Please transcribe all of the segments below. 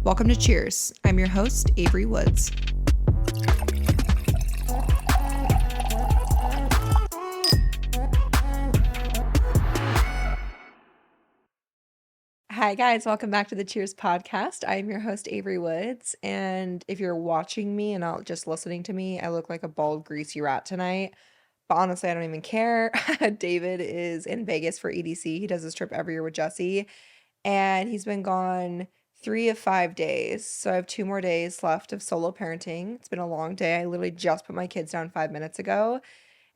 Welcome to Cheers. I'm your host, Avery Woods. Hi, guys. Welcome back to the Cheers podcast. I am your host, Avery Woods. And if you're watching me and not just listening to me, I look like a bald, greasy rat tonight. But honestly, I don't even care. David is in Vegas for EDC. He does this trip every year with Jesse. And he's been gone 3 of 5 days. So I have 2 more days left of solo parenting. It's been a long day. I literally just put my kids down 5 minutes ago.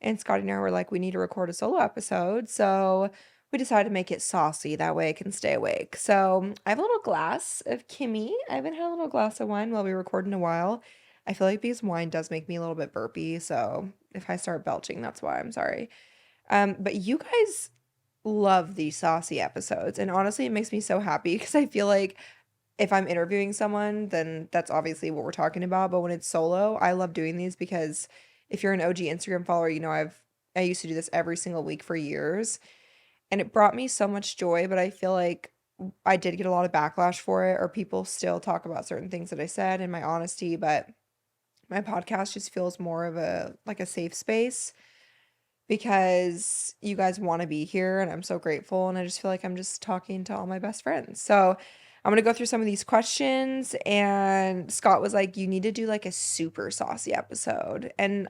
And Scotty and I were like, we need to record a solo episode. So we decided to make it saucy. That way I can stay awake. So I have a little glass of Kimmy. I haven't had a little glass of wine while we record in a while. I feel like because wine does make me a little bit burpy. So if I start belching, that's why. I'm sorry. But you guys love these saucy episodes. And honestly, it makes me so happy because I feel like if I'm interviewing someone, then that's obviously what we're talking about. But when it's solo, I love doing these because if you're an OG Instagram follower, you know I used to do this every single week for years, and it brought me so much joy. But I feel like I did get a lot of backlash for it, or people still talk about certain things that I said in my honesty. But my podcast just feels more of a safe space because you guys want to be here and I'm so grateful, and I just feel like I'm just talking to all my best friends. So I'm going to go through some of these questions, and Scott was like, you need to do like a super saucy episode. And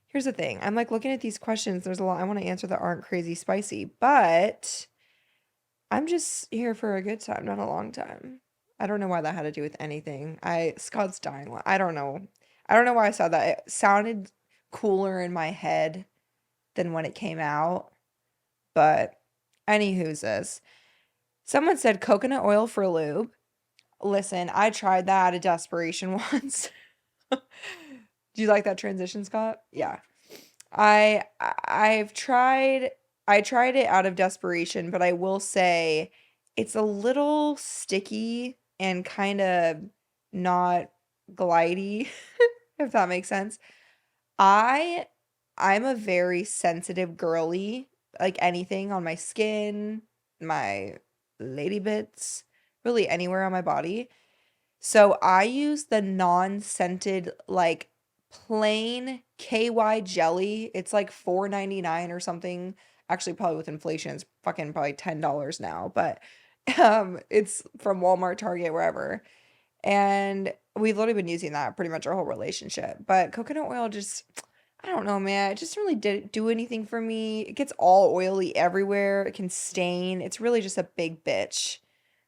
here's the thing. I'm like looking at these questions. There's a lot I want to answer that aren't crazy spicy, but I'm just here for a good time, not a long time. I don't know why that had to do with anything. Scott's dying. I don't know. I don't know why I said that. It sounded cooler in my head than when it came out. But anywho's this. Someone said coconut oil for lube. Listen, I tried that out of desperation once. Do you like that transition, Scott? Yeah. I've tried I tried it out of desperation, but I will say it's a little sticky and kind of not glidey, if that makes sense. I I'm a very sensitive girly, like anything on my skin, my lady bits, really anywhere on my body. So I use the non-scented, like plain KY jelly. It's like $4.99 or something. Actually, probably with inflation, it's fucking probably $10 now, but it's from Walmart, Target, wherever. And we've literally been using that pretty much our whole relationship. But coconut oil just, I don't know, man. It just really didn't do anything for me. It gets all oily everywhere. It can stain. It's really just a big bitch.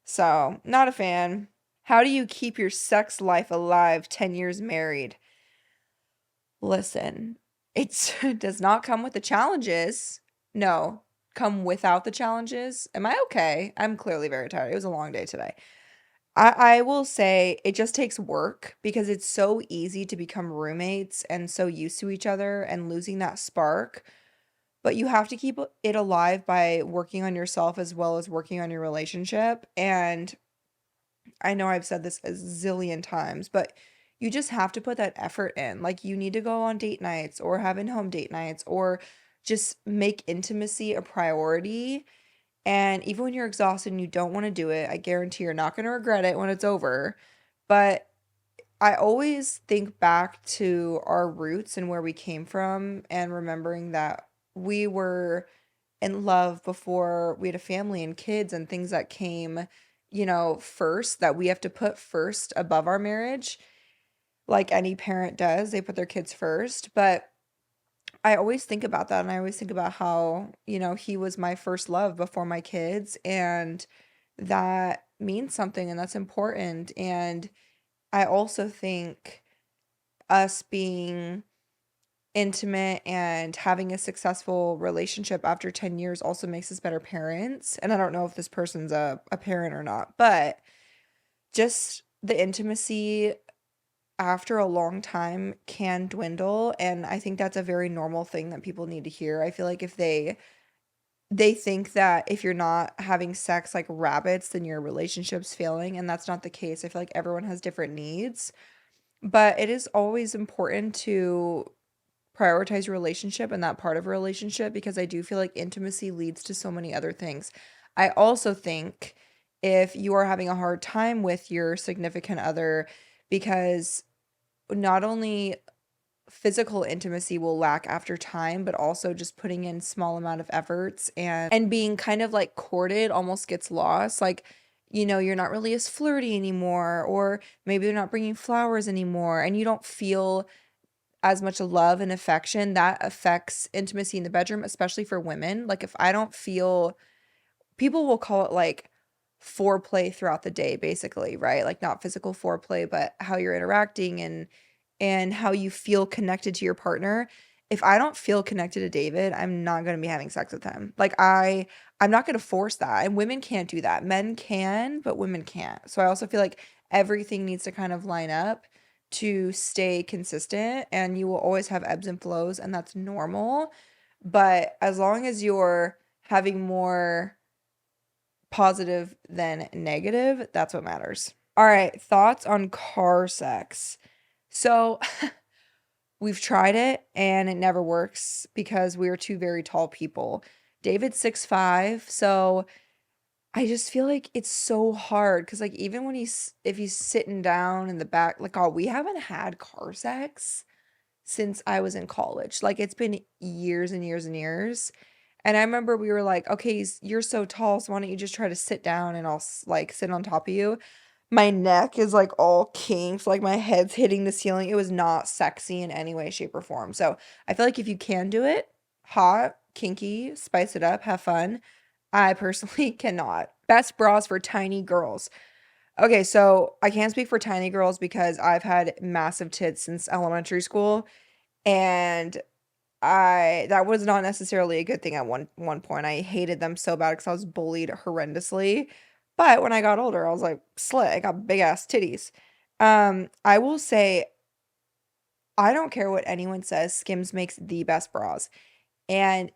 So, not a fan. How do you keep your sex life alive 10 years married? Listen, it does not come with the challenges. No, come without the challenges. Am I okay? I'm clearly very tired. It was a long day today. I will say it just takes work because it's so easy to become roommates and so used to each other and losing that spark. But you have to keep it alive by working on yourself as well as working on your relationship. And I know I've said this a zillion times, but you just have to put that effort in. Like you need to go on date nights or have in-home date nights or just make intimacy a priority. And even when you're exhausted and you don't want to do it, I guarantee you're not going to regret it when it's over. But I always think back to our roots and where we came from and remembering that we were in love before we had a family and kids and things that came, first, that we have to put first above our marriage, like any parent does. They put their kids first. But I always think about that, and I always think about how, he was my first love before my kids, and that means something and that's important. And I also think us being intimate and having a successful relationship after 10 years also makes us better parents. And I don't know if this person's a parent or not, but just the intimacy after a long time can dwindle, and I think that's a very normal thing that people need to hear. I feel like if they think that if you're not having sex like rabbits, then your relationship's failing, and that's not the case. I feel like everyone has different needs, but it is always important to prioritize your relationship and that part of a relationship because I do feel like intimacy leads to so many other things. I also think if you are having a hard time with your significant other, because not only physical intimacy will lack after time, but also just putting in small amount of efforts and being kind of like courted almost gets lost. Like, you're not really as flirty anymore, or maybe they're not bringing flowers anymore, and you don't feel as much love and affection. That affects intimacy in the bedroom, especially for women. Like, if I don't feel, people will call it like foreplay throughout the day, basically, right? Like, not physical foreplay, but how you're interacting and how you feel connected to your partner. If I don't feel connected to David, I'm not going to be having sex with him. Like, I'm not going to force that. And women can't do that. Men can, but women can't. So I also feel like everything needs to kind of line up to stay consistent, and you will always have ebbs and flows, and that's normal. But as long as you're having more positive than negative, that's what matters. All right, thoughts on car sex. So we've tried it and it never works because we are two very tall people. David's 6'5", so I just feel like it's so hard because, like, even when if he's sitting down in the back, like, oh, we haven't had car sex since I was in college. Like, it's been years and years and years. And I remember we were like, okay, you're so tall, so why don't you just try to sit down and I'll like sit on top of you. My neck is like all kinked, like my head's hitting the ceiling. It was not sexy in any way, shape, or form. So I feel like if you can do it, hot, kinky, spice it up, have fun. I personally cannot. Best bras for tiny girls. Okay, so I can't speak for tiny girls because I've had massive tits since elementary school, and that was not necessarily a good thing at one point. I hated them so bad because I was bullied horrendously. But when I got older, I was like, slit, I got big ass titties. I will say, I don't care what anyone says, Skims makes the best bras. And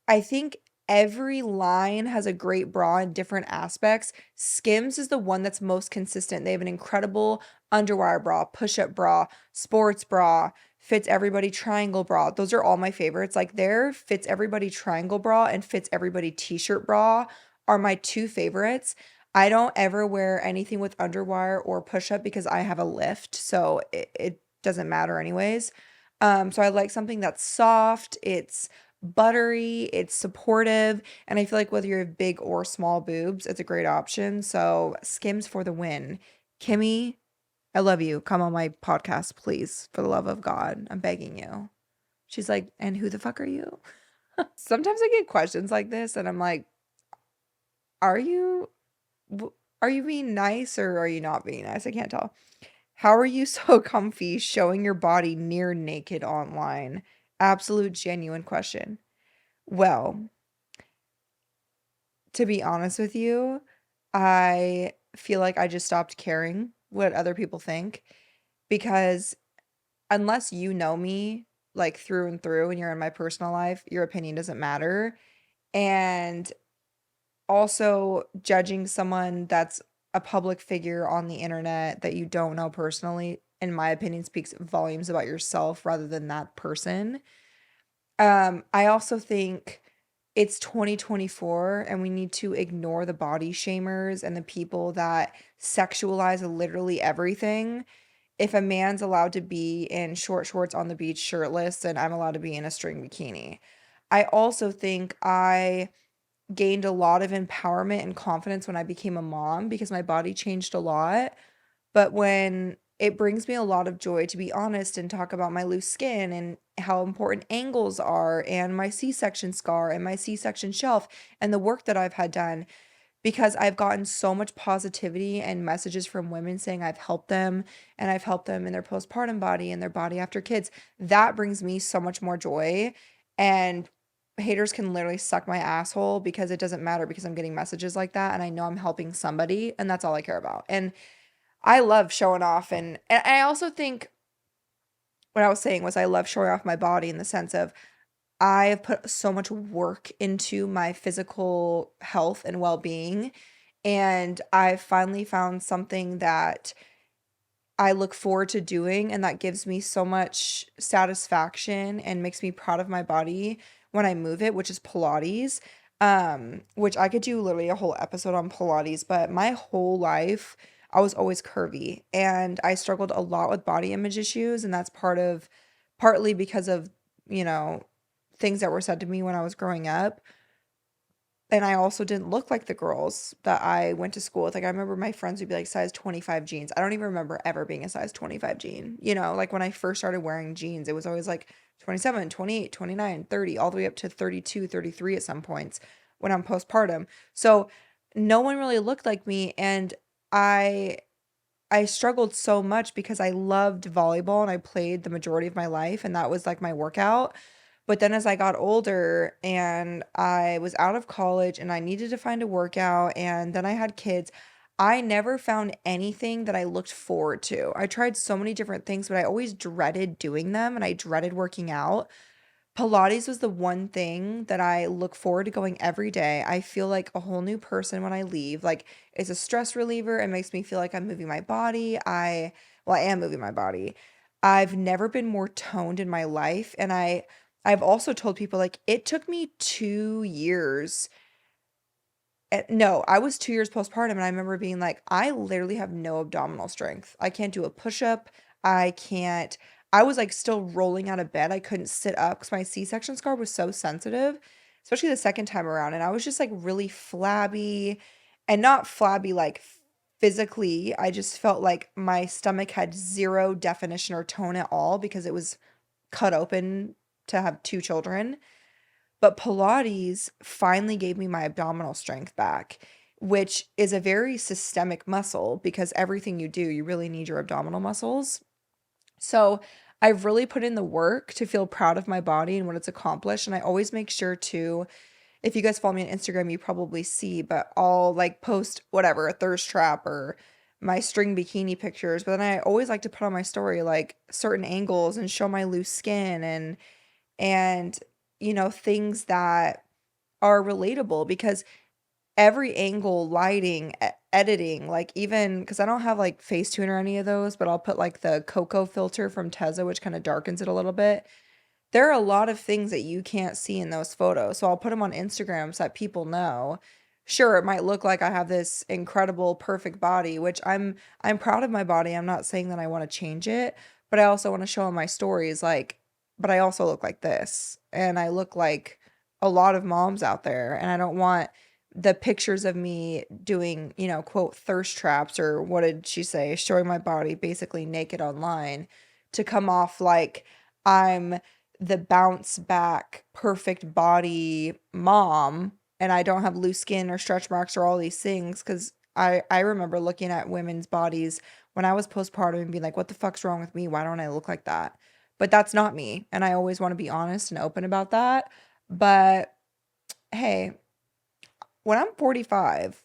I think every line has a great bra in different aspects. Skims is the one that's most consistent. They have an incredible underwire bra, push-up bra, sports bra, fits everybody triangle bra. Those are all my favorites. Like, their fits everybody triangle bra and fits everybody t-shirt bra are my two favorites. I don't ever wear anything with underwire or push-up because I have a lift, so it doesn't matter anyways. So I like something that's soft, it's buttery, it's supportive, and I feel like whether you have big or small boobs, it's a great option. So Skims for the win. Kimmy, I love you. Come on my podcast, please. For the love of God, I'm begging you. She's like, and who the fuck are you? Sometimes I get questions like this, and I'm like, are you are you being nice or are you not being nice? I can't tell. How are you so comfy showing your body near naked online? Absolute genuine question. Well, to be honest with you, I feel like I just stopped caring what other people think, because unless you know me like through and through and you're in my personal life, your opinion doesn't matter. And also, judging someone that's a public figure on the internet that you don't know personally, in my opinion, speaks volumes about yourself rather than that person. I also think it's 2024 and we need to ignore the body shamers and the people that sexualize literally everything. If a man's allowed to be in short shorts on the beach shirtless, then I'm allowed to be in a string bikini. I also think I gained a lot of empowerment and confidence when I became a mom because my body changed a lot. But when it brings me a lot of joy to be honest and talk about my loose skin and how important angles are and my C-section scar and my C-section shelf and the work that I've had done, because I've gotten so much positivity and messages from women saying I've helped them and I've helped them in their postpartum body and their body after kids. That brings me so much more joy. And haters can literally suck my asshole because it doesn't matter, because I'm getting messages like that and I know I'm helping somebody, and that's all I care about. And I love showing off, and I also think what I was saying was I love showing off my body in the sense of I have put so much work into my physical health and well-being, and I've finally found something that I look forward to doing and that gives me so much satisfaction and makes me proud of my body when I move it, which is Pilates. Which I could do literally a whole episode on Pilates, but my whole life I was always curvy and I struggled a lot with body image issues, and that's partly because of, you know, things that were said to me when I was growing up. And I also didn't look like the girls that I went to school with. Like, I remember my friends would be like size 25 jeans. I don't even remember ever being a size 25 jean. Like when I first started wearing jeans, it was always like 27, 28, 29, 30, all the way up to 32, 33 at some points when I'm postpartum. So no one really looked like me. And I I struggled so much because I loved volleyball and I played the majority of my life, and that was like my workout. But then as I got older and I was out of college and I needed to find a workout and then I had kids, I never found anything that I looked forward to. I tried so many different things, but I always dreaded doing them and I dreaded working out. Pilates was the one thing that I look forward to going every day. I feel like a whole new person when I leave. Like, it's a stress reliever. It makes me feel like I'm moving my body. I am moving my body. I've never been more toned in my life, and I've also told people like it took me 2 years. No, I was 2 years postpartum, and I remember being like, I literally have no abdominal strength. I can't do a push-up. I can't I was, like, still rolling out of bed. I couldn't sit up because my C-section scar was so sensitive, especially the second time around, and I was just, like, really flabby, and not flabby, like, physically. I just felt like my stomach had 0 definition or tone at all because it was cut open to have 2 children. But Pilates finally gave me my abdominal strength back, which is a very systemic muscle because everything you do, you really need your abdominal muscles. So I've really put in the work to feel proud of my body and what it's accomplished. And I always make sure to, if you guys follow me on Instagram, you probably see, but I'll like post whatever, a thirst trap or my string bikini pictures. But then I always like to put on my story like certain angles and show my loose skin and things that are relatable because every angle, lighting, editing, like even because I don't have like Facetune or any of those, but I'll put like the cocoa filter from Tezza, which kind of darkens it a little bit. There are a lot of things that you can't see in those photos. So I'll put them on Instagram so that people know. Sure, it might look like I have this incredible perfect body, which I'm proud of my body. I'm not saying that I want to change it, but I also want to show in my stories like, but I also look like this and I look like a lot of moms out there, and I don't want the pictures of me doing, quote thirst traps, or what did she say, showing my body basically naked online, to come off like I'm the bounce back perfect body mom and I don't have loose skin or stretch marks or all these things, because I remember looking at women's bodies when I was postpartum and being like, what the fuck's wrong with me? Why don't I look like that? But that's not me, and I always want to be honest and open about that. But hey, when I'm 45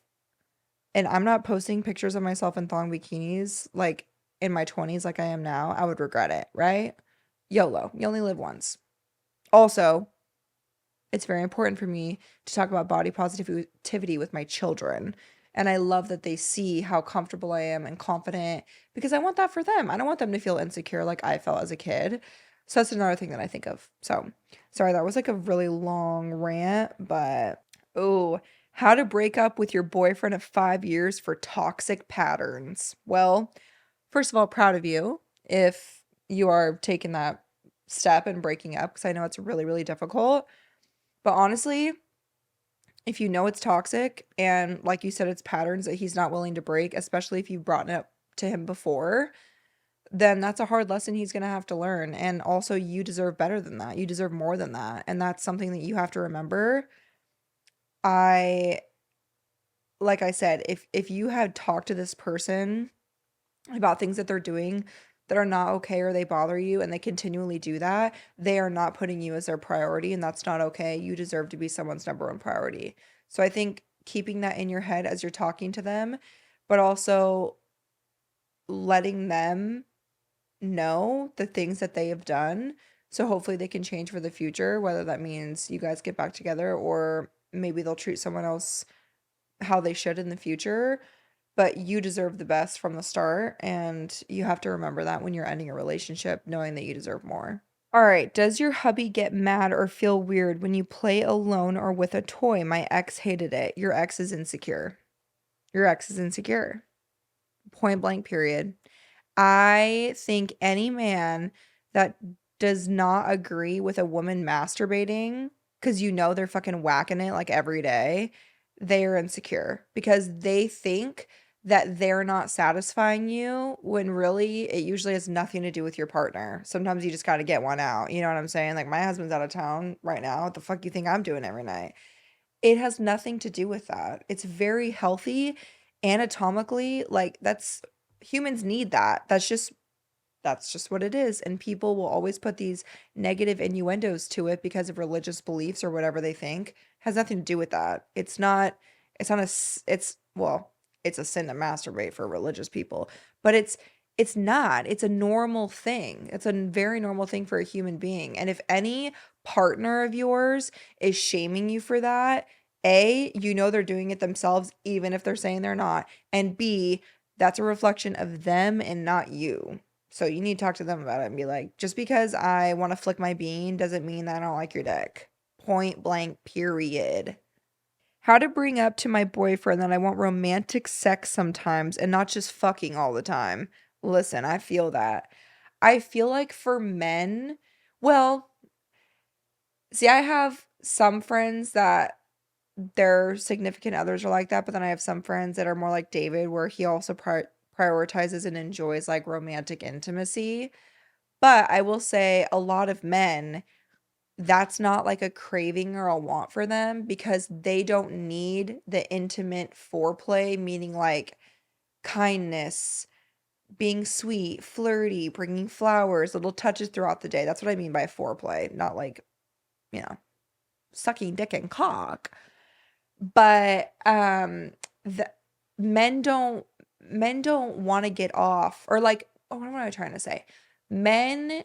and I'm not posting pictures of myself in thong bikinis like in my 20s like I am now, I would regret it, right? YOLO, you only live once. Also, it's very important for me to talk about body positivity with my children. And I love that they see how comfortable I am and confident because I want that for them. I don't want them to feel insecure like I felt as a kid. So that's another thing that I think of. So, sorry, that was like a really long rant, but oh, how to break up with your boyfriend of 5 years for toxic patterns. Well, first of all, proud of you if you are taking that step and breaking up, because I know it's really, really difficult. But honestly, if you know it's toxic and like you said, it's patterns that he's not willing to break, especially if you've brought it up to him before, then that's a hard lesson he's going to have to learn. And also, you deserve better than that. You deserve more than that. And that's something that you have to remember. I, like I said, if you had talked to this person about things that they're doing that are not okay or they bother you and they continually do that, they are not putting you as their priority, and that's not okay. You deserve to be someone's number one priority. So I think keeping that in your head as you're talking to them, but also letting them know the things that they have done. So hopefully they can change for the future, whether that means you guys get back together or maybe they'll treat someone else how they should in the future. But you deserve the best from the start, and you have to remember that when you're ending a relationship, knowing that you deserve more. All right. Does your hubby get mad or feel weird when you play alone or with a toy? My ex hated it. Your ex is insecure. Your ex is insecure. Point blank, period. I think any man that does not agree with a woman masturbating, because you know they're fucking whacking it like every day, they are insecure because they think that they're not satisfying you when really it usually has nothing to do with your partner. Sometimes you just got to get one out. You know what I'm saying? Like my husband's out of town right now. What the fuck you think I'm doing every night? It has nothing to do with that. It's very healthy anatomically. Like that's humans need that. That's just what it is. And people will always put these negative innuendos to it because of religious beliefs or whatever they think. Has nothing to do with that. It's not well, it's a sin to masturbate for religious people, but it's not. It's a normal thing. It's a very normal thing for a human being. And if any partner of yours is shaming you for that, A, you know they're doing it themselves, even if they're saying they're not. And B, that's a reflection of them and not you. So you need to talk to them about it and be like, just because I want to flick my bean doesn't mean that I don't like your dick. Point blank, period. How to bring up to my boyfriend that I want romantic sex sometimes and not just fucking all the time. Listen, I feel that. I feel like for men, well, see, I have some friends that their significant others are like that, but then I have some friends that are more like David, where he also prioritizes and enjoys like romantic intimacy. But I will say a lot of men, that's not like a craving or a want for them because they don't need the intimate foreplay, meaning like kindness, being sweet, flirty, bringing flowers, little touches throughout the day. That's what I mean by foreplay, not like, you know, sucking dick and cock. But the men don't want to get off or like, oh, what am I trying to say? Men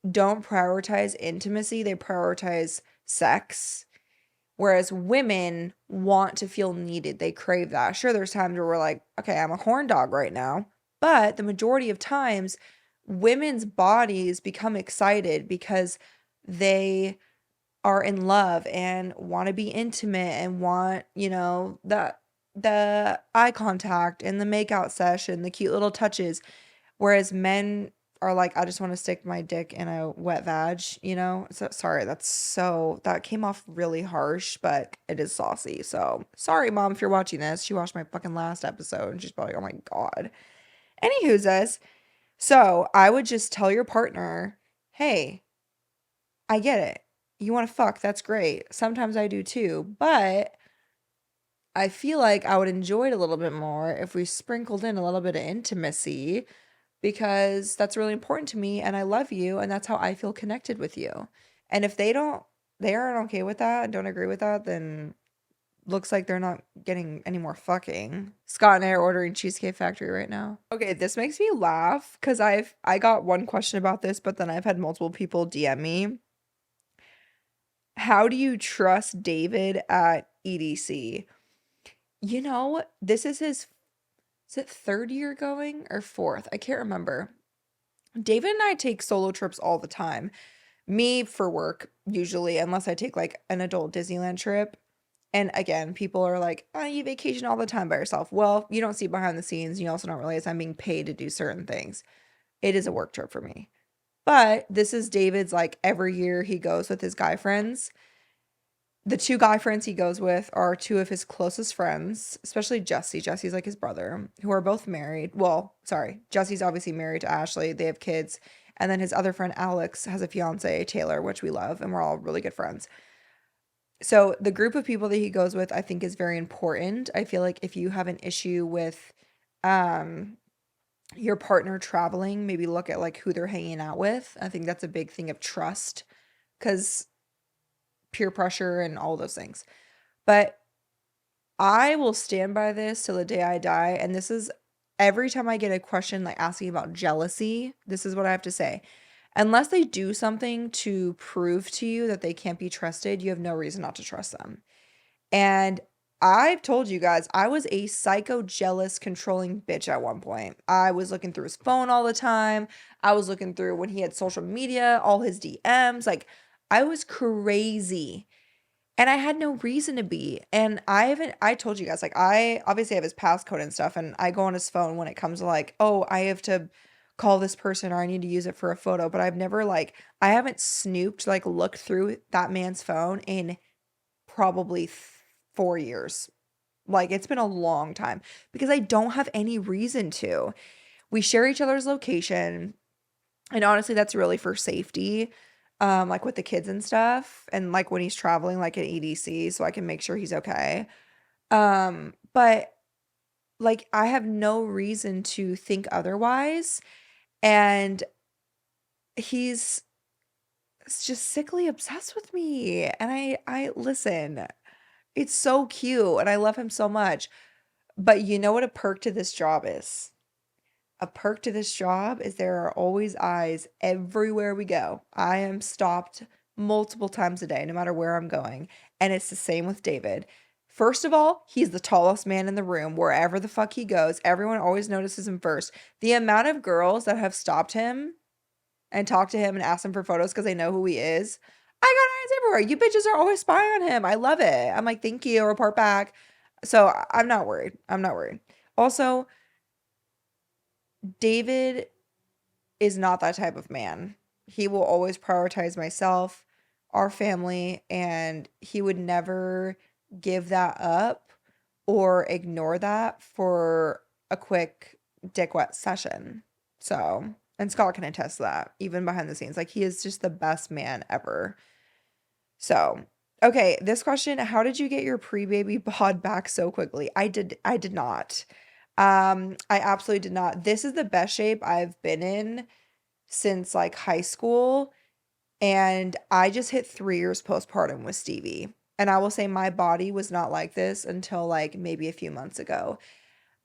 don't prioritize intimacy, they prioritize sex. Whereas women want to feel needed. They crave that. Sure, there's times where we're like, okay, I'm a horn dog right now. But the majority of times, women's bodies become excited because they are in love and want to be intimate and want, the eye contact and the makeout session, the cute little touches. Whereas men are like, I just want to stick my dick in a wet vag, you know? So sorry, that came off really harsh, but it is saucy. So sorry, mom, if you're watching this. She watched my fucking last episode and she's probably like, oh my God. Anywho's us. So I would just tell your partner, hey, I get it. You want to fuck, that's great. Sometimes I do too, but I feel like I would enjoy it a little bit more if we sprinkled in a little bit of intimacy because that's really important to me and I love you and that's how I feel connected with you. And if they aren't okay with that and don't agree with that, then looks like they're not getting any more fucking. Scott and I are ordering Cheesecake Factory right now. Okay, this makes me laugh because I got one question about this, but then I've had multiple people DM me. How do you trust David at EDC? This is it third year going or fourth? I can't remember. David and I take solo trips all the time. Me for work, usually, unless I take like an adult Disneyland trip. And again, people are like, oh, you vacation all the time by yourself. Well, you don't see behind the scenes. You also don't realize I'm being paid to do certain things. It is a work trip for me. But this is David's like every year he goes with his guy friends. The two guy friends he goes with are two of his closest friends, especially Jesse. Jesse's like his brother, who are both married. Well, sorry, Jesse's obviously married to Ashley. They have kids. And then his other friend, Alex, has a fiance, Taylor, which we love, and we're all really good friends. So the group of people that he goes with, I think, is very important. I feel like if you have an issue with um, your partner traveling, maybe look at like who they're hanging out with. I think that's a big thing of trust because peer pressure and all those things. But I will stand by this till the day I die. And this is every time I get a question like asking about jealousy, this is what I have to say. Unless they do something to prove to you that they can't be trusted, you have no reason not to trust them. And I've told you guys, I was a psycho jealous controlling bitch at one point. I was looking through his phone all the time. I was looking through when he had social media, all his DMs. Like, I was crazy. And I had no reason to be. And I told you guys, like, I obviously have his passcode and stuff, and I go on his phone when it comes to like, oh, I have to call this person or I need to use it for a photo. But I've never like, I haven't snooped, like, looked through that man's phone in probably 4 years. Like, it's been a long time because I don't have any reason to. We share each other's location, and honestly, that's really for safety, like with the kids and stuff, and like when he's traveling, like at EDC, so I can make sure he's okay. But like I have no reason to think otherwise, and he's just sickly obsessed with me. And I listen, it's so cute, and I love him so much. But you know what a perk to this job is? A perk to this job is there are always eyes everywhere we go. I am stopped multiple times a day, no matter where I'm going. And it's the same with David. First of all, he's the tallest man in the room. Wherever the fuck he goes, everyone always notices him first. The amount of girls that have stopped him and talked to him and asked him for photos because they know who he is. I got eyes everywhere. You bitches are always spying on him. I love it. I'm like, thank you, report back. So I'm not worried. I'm not worried. Also, David is not that type of man. He will always prioritize myself, our family, and he would never give that up or ignore that for a quick dick wet session. So, and Scott can attest to that, even behind the scenes. Like, he is just the best man ever. So, okay, this question, how did you get your pre-baby bod back so quickly? I did not. I absolutely did not. This is the best shape I've been in since like high school, and I just hit 3 years postpartum with Stevie. And I will say my body was not like this until like maybe a few months ago.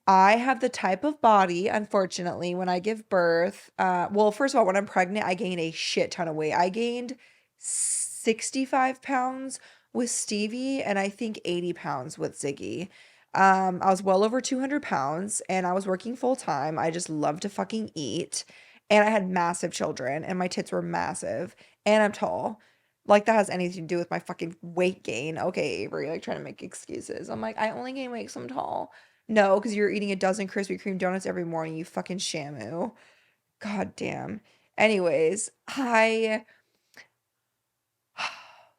I have the type of body, unfortunately, when I give birth. Well, first of all, when I'm pregnant, I gain a shit ton of weight. I gained 65 pounds with Stevie and I think 80 pounds with Ziggy. I was well over 200 pounds and I was working full time. I just love to fucking eat. And I had massive children and my tits were massive and I'm tall. Like that has anything to do with my fucking weight gain. Okay, Avery, like trying to make excuses. I'm like, I only gain weight because I'm tall. No, because you're eating a dozen Krispy Kreme donuts every morning, you fucking shamu. God damn. Anyways,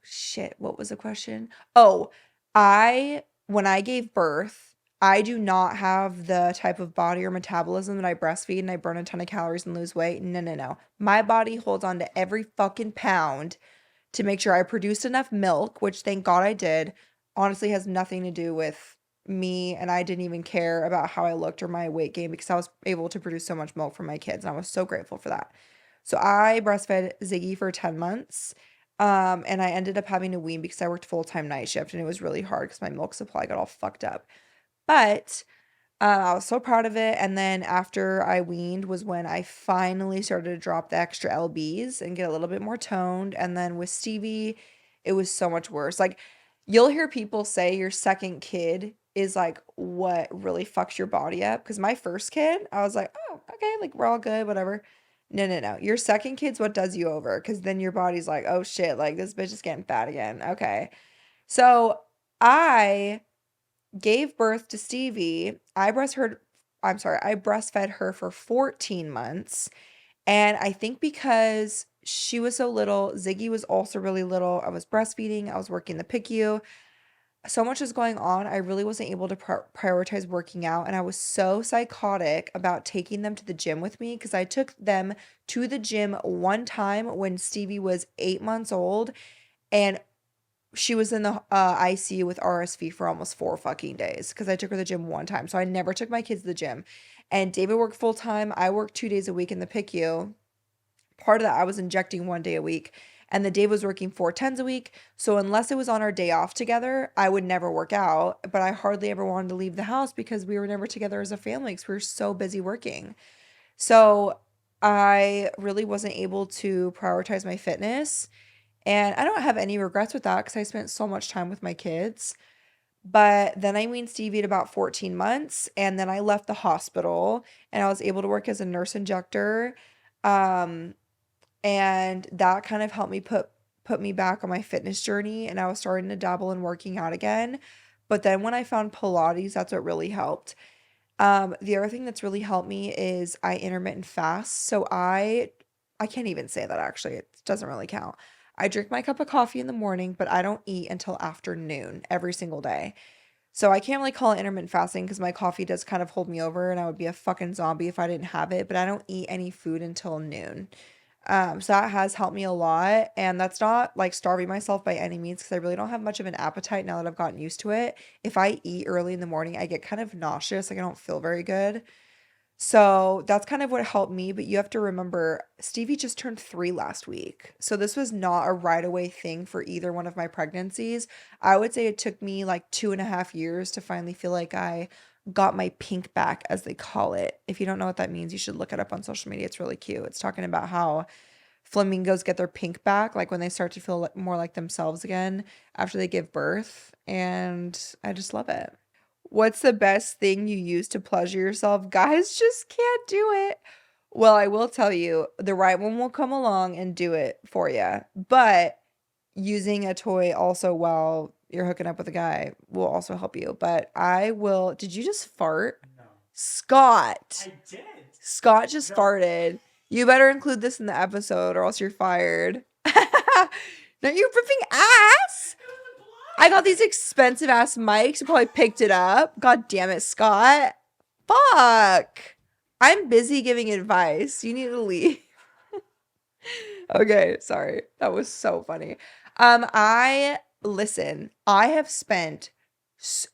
shit, what was the question? Oh, when I gave birth, I do not have the type of body or metabolism that I breastfeed and I burn a ton of calories and lose weight. No, no, no. My body holds on to every fucking pound to make sure I produced enough milk, which thank God I did. Honestly, has nothing to do with me, and I didn't even care about how I looked or my weight gain because I was able to produce so much milk for my kids, and I was so grateful for that. So I breastfed Ziggy for 10 months. And I ended up having to wean because I worked full-time night shift and it was really hard because my milk supply got all fucked up. But I was so proud of it. And then after I weaned was when I finally started to drop the extra lbs and get a little bit more toned. And then with Stevie, it was so much worse. Like, you'll hear people say your second kid is like what really fucks your body up. Because my first kid, I was like, oh, okay, like we're all good, whatever. No, no, no. Your second kid's what does you over. Because then your body's like, oh shit, like this bitch is getting fat again. Okay. So I gave birth to Stevie. I breastfed her for 14 months. And I think because she was so little, Ziggy was also really little. I was breastfeeding, I was working the PICU. So much was going on. I really wasn't able to prioritize working out. And I was so psychotic about taking them to the gym with me because I took them to the gym one time when Stevie was 8 months old. And she was in the ICU with RSV for almost 4 fucking days because I took her to the gym one time. So I never took my kids to the gym. And David worked full time. I worked 2 days a week in the PICU. Part of that, I was injecting 1 day a week. And the Dave was working 4 10s a week. So unless it was on our day off together, I would never work out. But I hardly ever wanted to leave the house because we were never together as a family because we were so busy working. So I really wasn't able to prioritize my fitness. And I don't have any regrets with that because I spent so much time with my kids. But then I weaned Stevie at about 14 months, and then I left the hospital and I was able to work as a nurse injector. Um, and that kind of helped me put me back on my fitness journey, and I was starting to dabble in working out again. But then when I found Pilates, that's what really helped. The other thing that's really helped me is I intermittent fast. So I can't even say that actually. It doesn't really count. I drink my cup of coffee in the morning, but I don't eat until afternoon every single day. So I can't really call it intermittent fasting because my coffee does kind of hold me over and I would be a fucking zombie if I didn't have it, but I don't eat any food until noon. So that has helped me a lot, and that's not like starving myself by any means because I really don't have much of an appetite now that I've gotten used to it. If I eat early in the morning, I get kind of nauseous, like I don't feel very good. So that's kind of what helped me, but you have to remember Stevie just turned 3 last week. So this was not a right away thing for either one of my pregnancies. I would say it took me like 2.5 years to finally feel like I got my pink back, as they call it. If you don't know what that means, you should look it up on social media. It's really cute. It's talking about how flamingos get their pink back, like when they start to feel more like themselves again after they give birth. And I just love it. What's the best thing you use to pleasure yourself? Guys just can't do it. Well, I will tell you, the right one will come along and do it for you. But using a toy also while you're hooking up with a guy will also help you. But I will. Did you just fart? No. Scott. I did. Scott just No. farted. You better include this in the episode or else you're fired. Not you ripping ass. I got these expensive ass mics. You probably picked it up. God damn it, Scott. Fuck. I'm busy giving advice. You need to leave. Okay, sorry. That was so funny. I listen, I have spent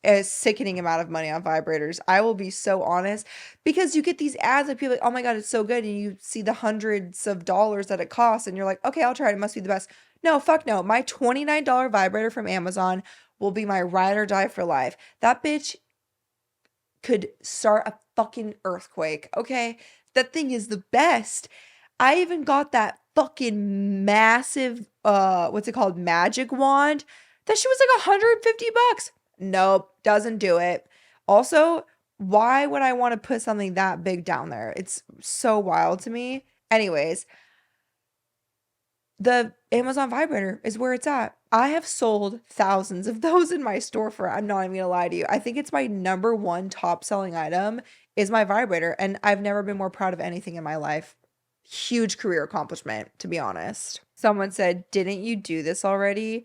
a sickening amount of money on vibrators. I will be so honest because you get these ads like people like, oh my God, it's so good. And you see the hundreds of dollars that it costs and you're like, okay, I'll try it. It must be the best. No, fuck no. My $29 vibrator from Amazon will be my ride or die for life. That bitch could start a fucking earthquake. Okay. That thing is the best. I even got that fucking massive what's it called? Magic wand. That shit was like $150. Nope, doesn't do it. Also, why would I want to put something that big down there? It's so wild to me. Anyways, the Amazon vibrator is where it's at. I have sold thousands of those in my store for, I'm not even gonna lie to you. I think it's my number one top selling item is my vibrator, and I've never been more proud of anything in my life. Huge career accomplishment, to be honest. Someone said, didn't you do this already?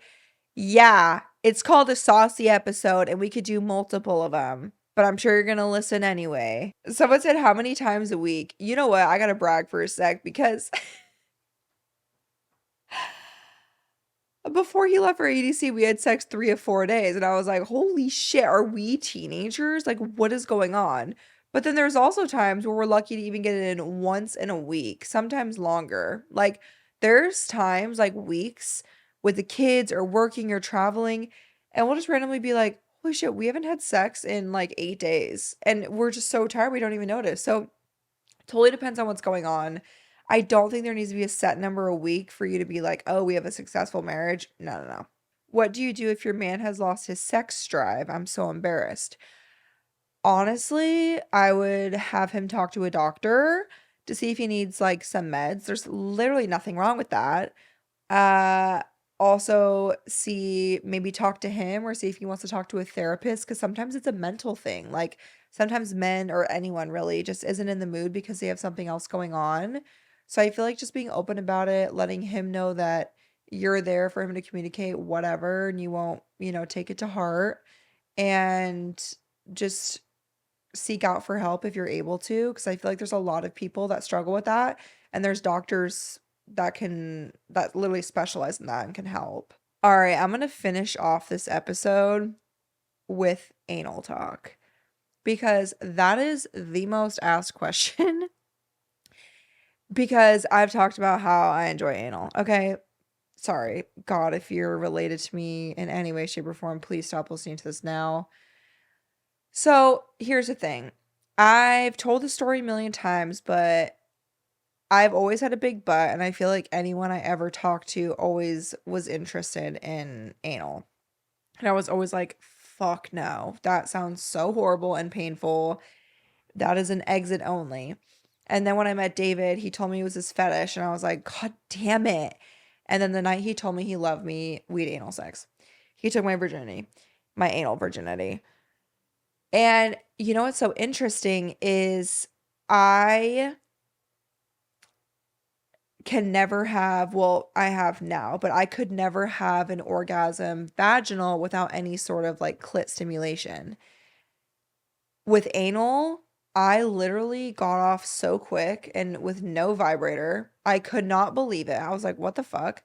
Yeah, it's called a saucy episode, and we could do multiple of them. But I'm sure you're gonna listen anyway. Someone said, how many times a week? You know what? I gotta brag for a sec because before he left for ADC, we had sex 3 of 4 days, and I was like, "Holy shit, are we teenagers? Like, what is going on?" But then there's also times where we're lucky to even get it in once in a week, sometimes longer. Like, there's times, like weeks, with the kids or working or traveling, and we'll just randomly be like, "Holy shit, we haven't had sex in like 8 days." And we're just so tired we don't even notice. So, totally depends on what's going on. I don't think there needs to be a set number a week for you to be like, oh, we have a successful marriage. No, no, no. What do you do if your man has lost his sex drive? I'm so embarrassed. Honestly, I would have him talk to a doctor to see if he needs like some meds. There's literally nothing wrong with that. Uh, Also see, maybe talk to him or see if he wants to talk to a therapist because sometimes it's a mental thing. Like sometimes men or anyone really just isn't in the mood because they have something else going on. So I feel like just being open about it, letting him know that you're there for him to communicate whatever and you won't, take it to heart, and just seek out for help if you're able to, because I feel like there's a lot of people that struggle with that, and there's doctors that literally specialize in that and can help. All right, I'm going to finish off this episode with anal talk because that is the most asked question because I've talked about how I enjoy anal. Okay, sorry. God, if you're related to me in any way, shape, or form, please stop listening to this now. So here's the thing. I've told the story a million times, but I've always had a big butt, and I feel like anyone I ever talked to always was interested in anal. And I was always like, fuck no. That sounds so horrible and painful. That is an exit only. And then when I met David, he told me it was his fetish, and I was like, God damn it. And then the night he told me he loved me, we had anal sex. He took my virginity, my anal virginity. And you know what's so interesting is I can never have, well, I have now, but I could never have an orgasm vaginal without any sort of like clit stimulation. With anal, I literally got off so quick and with no vibrator. I could not believe it. I was like, what the fuck?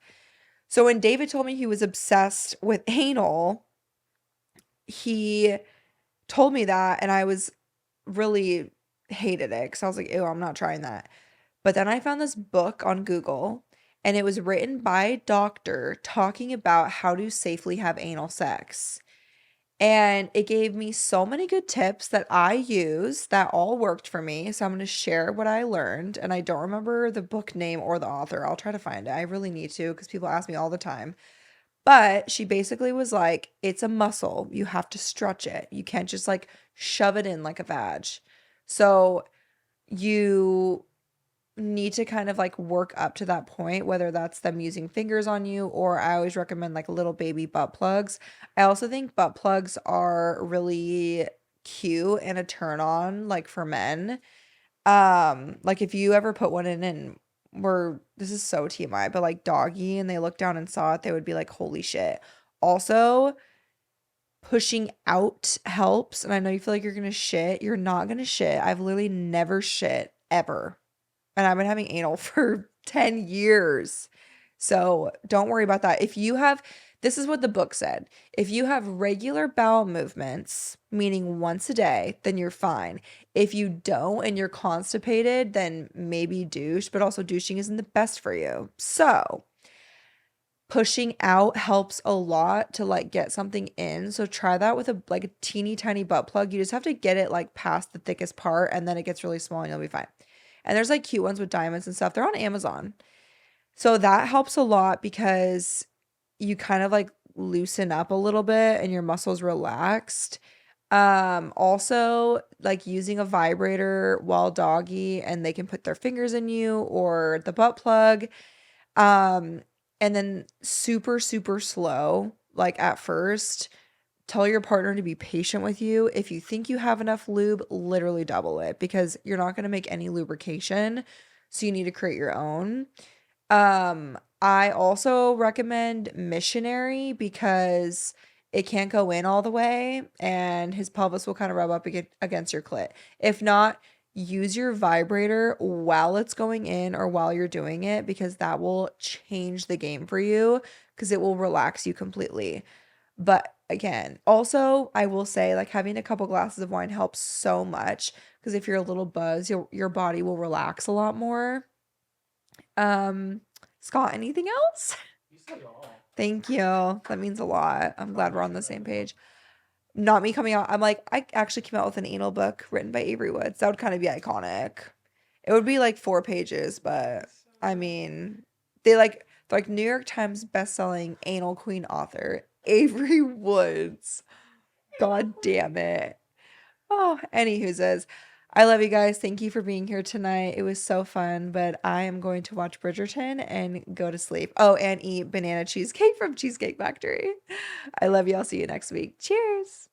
So when David told me he was obsessed with anal, he told me that, and I was really hated it because I was like, ew, I'm not trying that. But then I found this book on Google, and it was written by a doctor talking about how to safely have anal sex. And it gave me so many good tips that I use that all worked for me. So I'm going to share what I learned. And I don't remember the book name or the author. I'll try to find it. I really need to because people ask me all the time. But she basically was like, it's a muscle. You have to stretch it. You can't just like shove it in like a vag. So you need to kind of like work up to that point, whether that's them using fingers on you, or I always recommend like little baby butt plugs. I also think butt plugs are really cute and a turn on like for men. Like if you ever put one in and were, this is so TMI, but like doggy and they looked down and saw it, they would be like, holy shit. Also, pushing out helps. And I know you feel like you're gonna shit. You're not gonna shit. I've literally never shit ever. And I've been having anal for 10 years. So don't worry about that. If you have, this is what the book said. If you have regular bowel movements, meaning once a day, then you're fine. If you don't and you're constipated, then maybe douche, but also douching isn't the best for you. So pushing out helps a lot to like get something in. So try that with a like a teeny tiny butt plug. You just have to get it like past the thickest part, and then it gets really small and you'll be fine. And there's like cute ones with diamonds and stuff. They're on Amazon. So that helps a lot because you kind of like loosen up a little bit and your muscles relaxed. Also like using a vibrator while doggy, and they can put their fingers in you or the butt plug. Um, and then super, super slow, like at first. Tell your partner to be patient with you. If you think you have enough lube, literally double it because you're not going to make any lubrication. So you need to create your own. I also recommend missionary because it can't go in all the way and his pelvis will kind of rub up against your clit. If not, use your vibrator while it's going in or while you're doing it because that will change the game for you because it will relax you completely. But again, also I will say like having a couple glasses of wine helps so much because if you're a little buzzed, your body will relax a lot more. Um, Scott, anything else? You said it all. Thank you. That means a lot. I'm glad we're on the same page. Not me coming out. I'm like, I actually came out with an anal book written by Avery Woods. That would kind of be iconic. It would be like 4 pages, but I mean, they're like New York Times bestselling anal queen author Avery Woods. God damn it. Oh, anywho says, I love you guys. Thank you for being here tonight. It was so fun, but I am going to watch Bridgerton and go to sleep. Oh, and eat banana cheesecake from Cheesecake Factory. I love you. I'll see you next week. Cheers.